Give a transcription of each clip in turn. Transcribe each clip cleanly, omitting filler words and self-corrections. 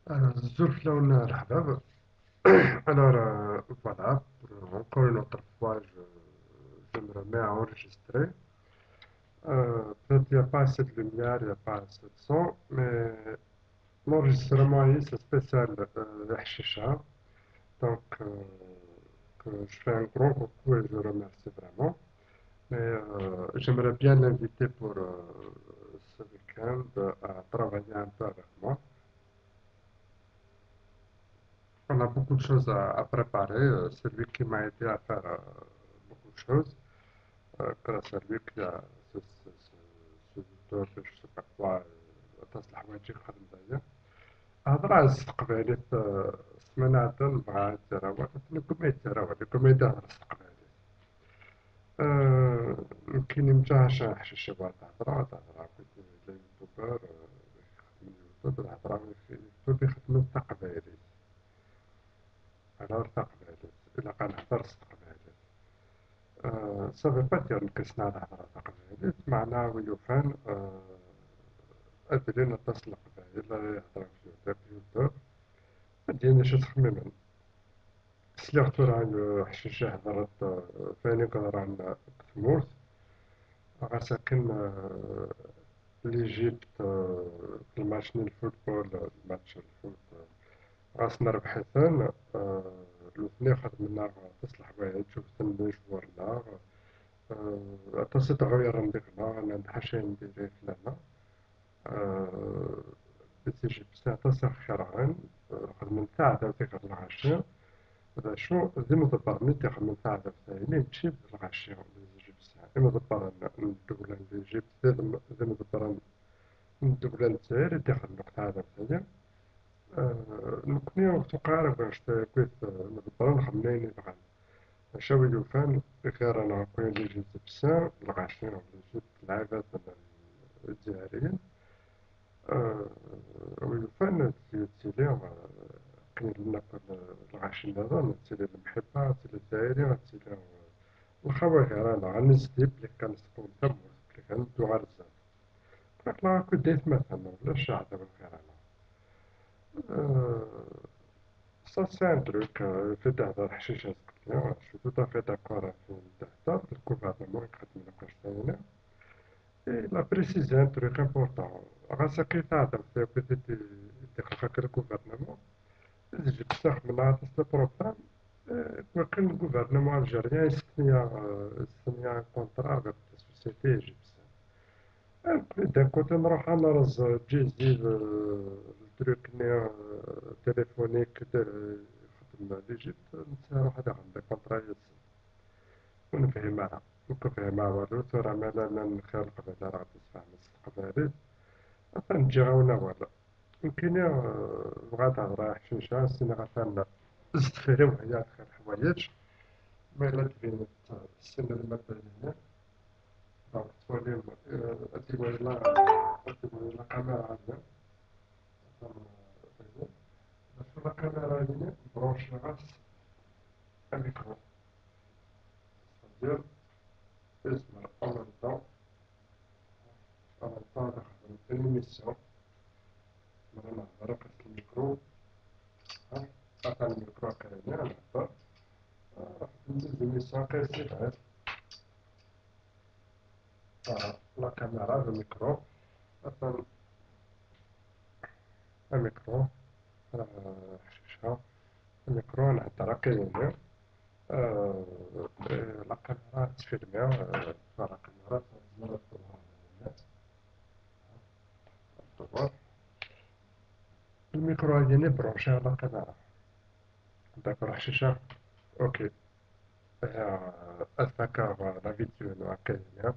Zolf Launa Al-Habab. Alors, voilà, encore une autre fois, je me remets à enregistrer. Peut-être qu'il n'y a pas assez de lumière, il n'y a pas assez de son, mais l'enregistrement ici, c'est spécial Hashisha. Donc, je fais un grand coucou et je remercie vraiment. Mais j'aimerais bien l'inviter pour ce week-end à travailler un peu avec moi. On a beaucoup de choses à préparer. C'est lui qui m'a aidé à faire beaucoup de choses. Grâce à lui qu'il y a ce docteur, je ne sais pas quoi, تصلح وجهي خدم دايا. هضر على الاستقبالي في السمانة مع التراوح، لكم ما يتراوح، لكم ما يدهر الاستقبالي. يمكن يمتعش حشيشة بعد هضرة كنت يوتيوبر يخدم اليوتيوب، الهضرة في اليوتيوب يخدم استقبالي. على استقبالي، إلا كنهضر استقبالي. Ça veut pas dire نكسنا على هضرة تقباليت، معناها ويوفان أدري نتصل قبايل يهضر في اليوتيوب، مديني شي تخميما. سليغتو راه حشيشة هضرت فاني كنهضر تمورت، غا ساكن ليجيبت في الماتش ديال الفوتبول، الماتش الفوت خاصنا ربحثن. الاثنين خدمنا تصل حوايج شوفتن لي جوارنا. أتصل تغير نديرنا أنا نحشي نديري فلانا. بتيجي بساعة خيران خدمة تاع داوتي غير العشية. هذا شو زي ما دبرني تخدم تاع داوتي لي نمشي بالعشية يجي بساعة زي ما دبر الدولة اللي جبت زي ما دبر الدولة نتاعي اللي تخدم تاع داوتي. نكوني وقت قارب باش كويس مدبر نخدمين بغان شاوي يوفان غير أنا كون اللي جبت بساعة العشية اللي جبت العباد الجزائريين. ويوفان تيلي كاين لنا العشية هذا تيلي المحبة تيلي الجزائري تيلي الخواهر أنا غنزديب اللي كنسكن تموت اللي كندو غرزة فلا كنت ديت مثلا ولا الشعب بالخير أنا. Ça, c'est un truc, le fait d'avoir حشيشة سكتية. Je suis tout à fait d'accord avec le gouvernement يخدم لك واش داير. Et il a précisé un truc important. غاسا كي تعرف peut-être يدخلك الgouvernement يجي بصح من عرفت البروبلام. وكان الgouvernement الجزائري يستنى كونترا avec la société égyptienne. D'un côté نروح أنا رز جيزي التروك téléphonique يخدم ليجيبت نروح هذا عندك كونترا يسن ونفهمها ونفهمها والروس راه مالا نخير القبيلة راه تسمع مستقبلي نجي غاونا ولا يمكن بغات تهضر حشيشة سينا غاثان زتفيري وهي خير حوايج ما إلا تبينت السن المدنية دونك تولي تولي لا كاميرا عندنا باش لا كاميرا هنا برونشي غاس الميكرو ديال اسمع en même temps نخدم الميسيون مرة نهضر قد الميكرو عطا الميكرو كاين نهضر ندوز الميسيون كيزيد غير لا كاميرا الميكرو عطا الميكرو حشيشة الميكرو نهضر كاين لا كاميرا تفيلمي لا كاميرا تزمر الدور الميكرو ديالي برونشي على الكاميرا داكور حشيشة اوكي أتذكر لا فيديو اللي كاينة.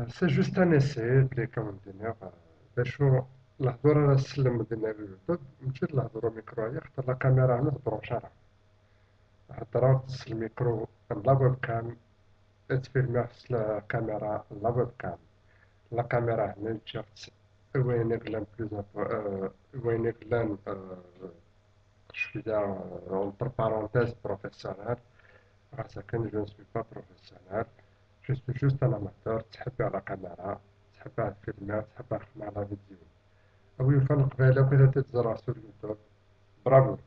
سي جوست ان اسي اللي كندير باش الهضور على السلم ديالنا في اليوتيوب ماشي الهضور ميكرويا خاطر لا كاميرا هنا تبرونشاها هضرة تس الميكرو لا ويب كام تفيلمي في الكاميرا لا ويب كام لا كاميرا هنا تشوف وين يقلان بلوز وين يقلان شوية entre parenthèses professionnel. Parce que je ne suis pas professionnel, je suis juste un amateur. تحب على كاميرا تحب على الفيلمات تحب على الفيديو أو يفن قبالة وكذا تتزرع سور يوتيوب. برافو.